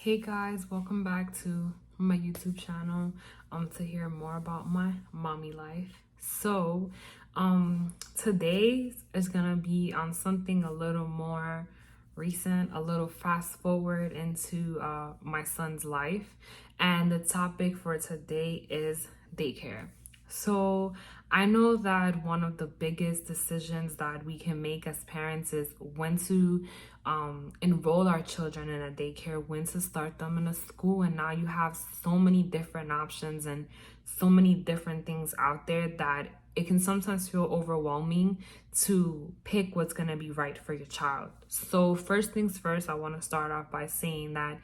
Hey guys, welcome back to my YouTube channel to hear more about my mommy life. Today is gonna be on something a little more recent, a little fast forward into my son's life, and the topic for today is daycare. So, I know that one of the biggest decisions that we can make as parents is when to enroll our children in a daycare, when to start them in a school. And now you have so many different options and so many different things out there that it can sometimes feel overwhelming to pick what's going to be right for your child. So, first things first, I want to start off by saying that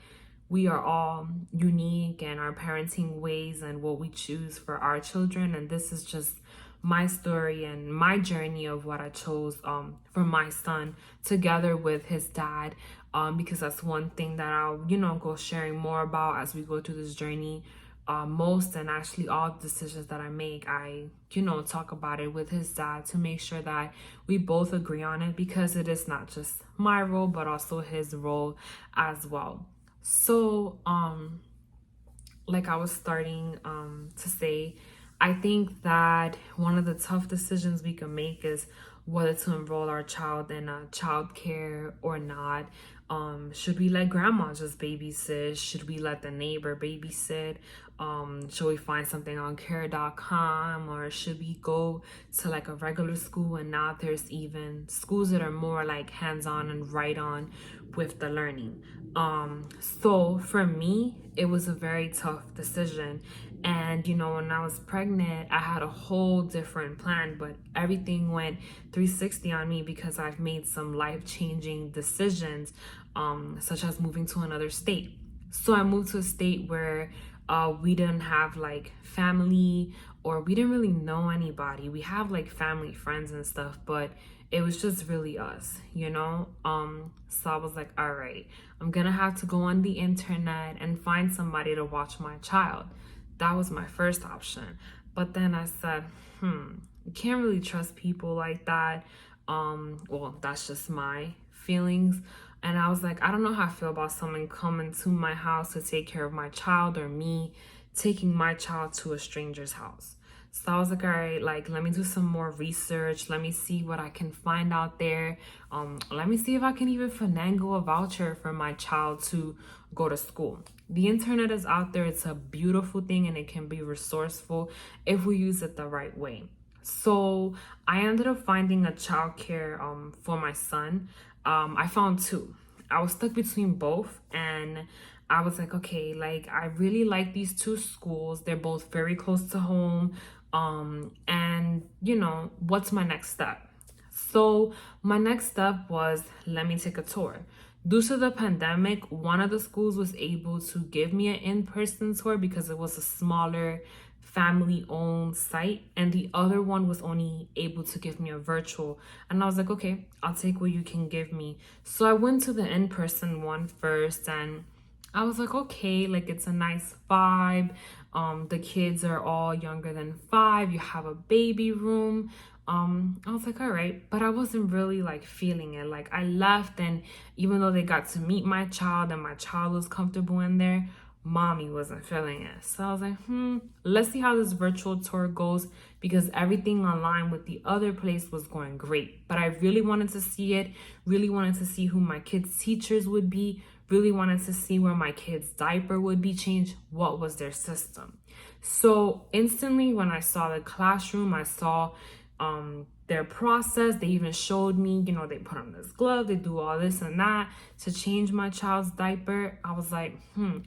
we are all unique in our parenting ways and what we choose for our children. And this is just my story and my journey of what I chose for my son together with his dad, because that's one thing that I'll, go sharing more about as we go through this journey. Most and actually all decisions that I make, I, talk about it with his dad to make sure that we both agree on it, because it is not just my role, but also his role as well. So, like I was starting to say, I think that one of the tough decisions we can make is whether to enroll our child in a child care or not. Should we let grandma just babysit? Should we let the neighbor babysit? Should we find something on care.com, or should we go to like a regular school? And now there's even schools that are more like hands-on and right on with the learning. So for me, it was a very tough decision. And when I was pregnant, I had a whole different plan, but everything went 360 on me because I've made some life-changing decisions, such as moving to another state. So I moved to a state where we didn't have like family, or we didn't really know anybody. We have like family, friends and stuff, but it was just really us. So I was like, all right, I'm gonna have to go on the internet and find somebody to watch my child. That was my first option. But then I said, you can't really trust people like that. Well, that's just my feelings. And I was like, I don't know how I feel about someone coming to my house to take care of my child, or me taking my child to a stranger's house. So I was like, all right, like, let me do some more research. Let me see what I can find out there. Let me see if I can even finagle a voucher for my child to go to school. The internet is out there. It's a beautiful thing, and it can be resourceful if we use it the right way. So I ended up finding a childcare for my son. I found two. I was stuck between both, and I was like, okay, like I really like these two schools. They're both very close to home. And what's my next step? So my next step was, let me take a tour. Due to the pandemic, one of the schools was able to give me an in-person tour because it was a smaller family-owned site, and the other one was only able to give me a virtual. And I was like, okay, I'll take what you can give me. So I went to the in-person one first, and I was like, okay, like it's a nice vibe. The kids are all younger than 5. You have a baby room. I was like, all right, but I wasn't really like feeling it. Like I left, and even though they got to meet my child and my child was comfortable in there, mommy wasn't feeling it. So I was like, let's see how this virtual tour goes, because everything online with the other place was going great. But I really wanted to see it, really wanted to see who my kids' teachers would be, really wanted to see where my kids' diaper would be changed, what was their system. So instantly when I saw the classroom, I saw their process. They even showed me, they put on this glove, they do all this and that to change my child's diaper. I was like,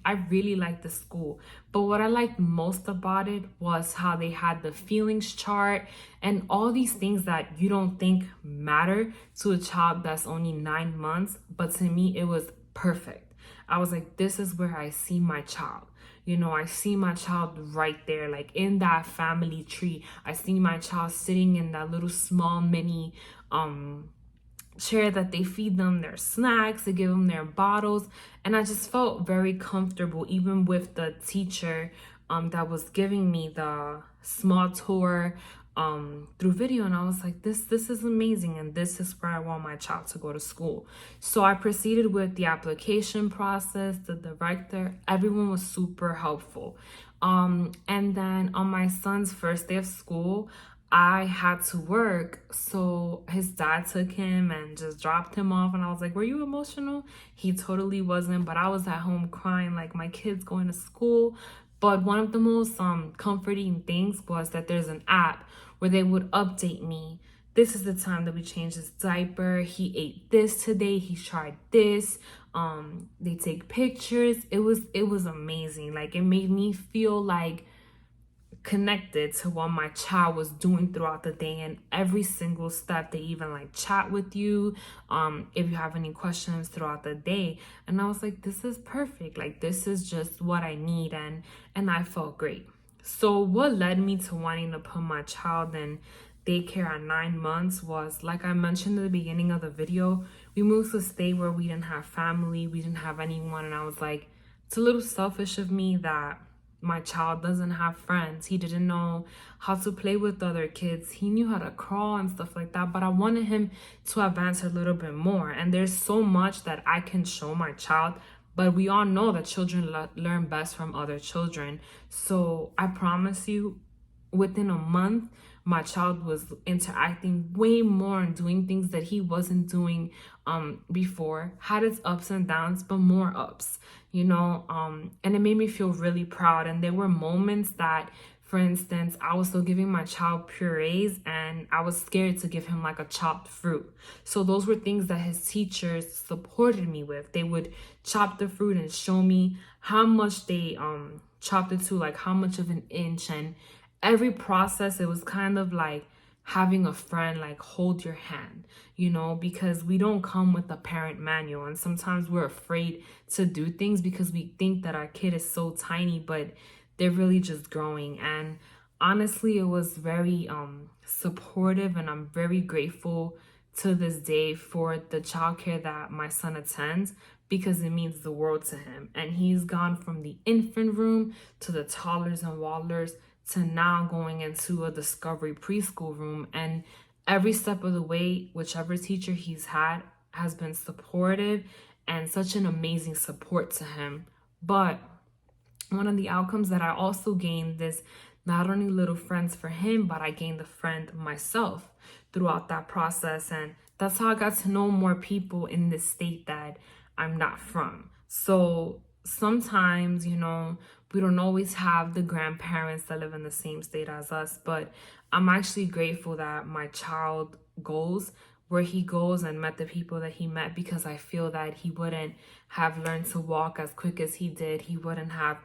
I really like the school. But what I liked most about it was how they had the feelings chart and all these things that you don't think matter to a child that's only 9 months. But to me, it was perfect. I was like, this is where I see my child. I see my child right there, like in that family tree. I see my child sitting in that little small mini chair that they feed them their snacks, they give them their bottles. And I just felt very comfortable, even with the teacher that was giving me the small tour. through video, and I was like, this is amazing, and this is where I want my child to go to school. So I proceeded with the application process. The director, everyone was super helpful. And then on my son's first day of school, I had to work, so his dad took him and just dropped him off, and I was like, were you emotional? He totally wasn't, but I was at home crying like my kid's going to school. But one of the most comforting things was that there's an app where they would update me. This is the time that we changed his diaper. He ate this today. He tried this. They take pictures. It was amazing. Like, it made me feel like connected to what my child was doing throughout the day, and every single step. They even like chat with you if you have any questions throughout the day. And I was like, this is perfect. Like, this is just what I need. And I felt great. So what led me to wanting to put my child in daycare at 9 months was, like I mentioned at the beginning of the video, we moved to a state where we didn't have family, we didn't have anyone, and I was like, it's a little selfish of me that my child doesn't have friends. He didn't know how to play with other kids. He knew how to crawl and stuff like that, but I wanted him to advance a little bit more. And there's so much that I can show my child, but we all know that children learn best from other children. So I promise you, within a month, my child was interacting way more and doing things that he wasn't doing before. Had its ups and downs, but more ups, and it made me feel really proud. And there were moments that, for instance, I was still giving my child purees and I was scared to give him like a chopped fruit. So those were things that his teachers supported me with. They would chop the fruit and show me how much they chopped it to, like how much of an inch. And every process, it was kind of like having a friend like hold your hand, because we don't come with a parent manual, and sometimes we're afraid to do things because we think that our kid is so tiny, but they're really just growing. And honestly, it was very supportive, and I'm very grateful to this day for the childcare that my son attends, because it means the world to him. And he's gone from the infant room to the toddlers and waddlers to now going into a discovery preschool room. And every step of the way, whichever teacher he's had has been supportive and such an amazing support to him. But one of the outcomes that I also gained is not only little friends for him, but I gained a friend myself throughout that process. And that's how I got to know more people in this state that I'm not from. So sometimes, we don't always have the grandparents that live in the same state as us, but I'm actually grateful that my child goes where he goes and met the people that he met, because I feel that he wouldn't have learned to walk as quick as he did. He wouldn't have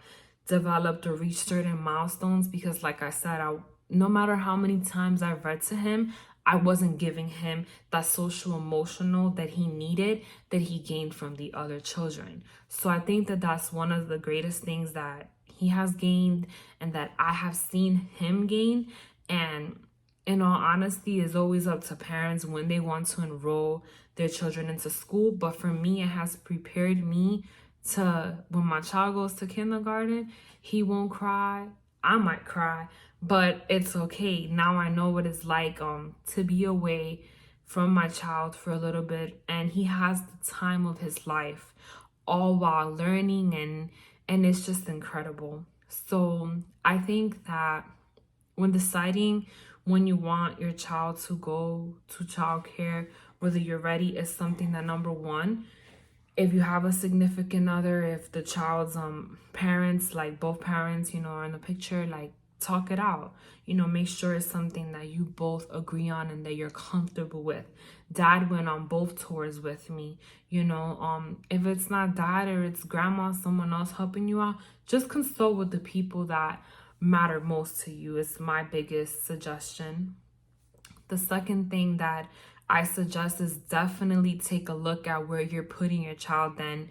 developed or reached certain milestones, because like I said, no matter how many times I read to him, I wasn't giving him that social emotional that he needed, that he gained from the other children. So I think that that's one of the greatest things that he has gained and that I have seen him gain. And in all honesty, it's always up to parents when they want to enroll their children into school. But for me, it has prepared me to, when my child goes to kindergarten, he won't cry. I might cry, but it's okay. Now I know what it's like to be away from my child for a little bit, and he has the time of his life, all while learning, and it's just incredible. So I think that when deciding when you want your child to go to childcare, whether you're ready, is something that, number one, if you have a significant other, if the child's parents, like both parents, are in the picture, like talk it out. Make sure it's something that you both agree on and that you're comfortable with. Dad went on both tours with me. If it's not dad or it's grandma, someone else helping you out, just consult with the people that matter most to you. It's my biggest suggestion. The second thing that I suggest is definitely take a look at where you're putting your child. Then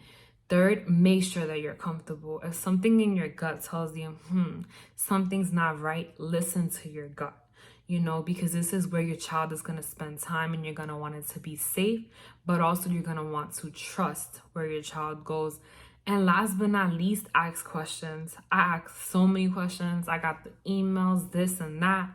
third, make sure that you're comfortable. If something in your gut tells you, something's not right, listen to your gut, because this is where your child is going to spend time, and you're going to want it to be safe, but also you're going to want to trust where your child goes. And last but not least, ask questions. I asked so many questions. I got the emails, this and that.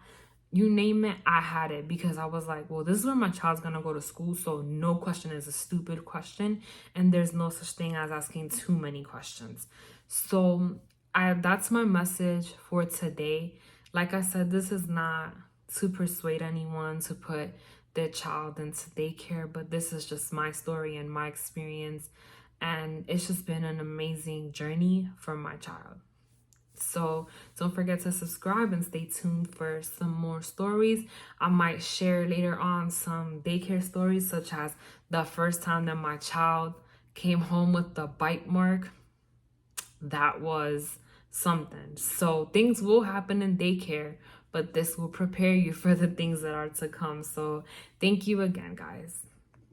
you name it, I had it, because I was like, well, this is where my child's gonna go to school, so no question is a stupid question, and there's no such thing as asking too many questions. So that's my message for today. Like I said, this is not to persuade anyone to put their child into daycare, but this is just my story and my experience, and it's just been an amazing journey for my child. So don't forget to subscribe and stay tuned for some more stories. I might share later on some daycare stories, such as the first time that my child came home with the bite mark. That was something. So things will happen in daycare, but this will prepare you for the things that are to come. So thank you again, guys.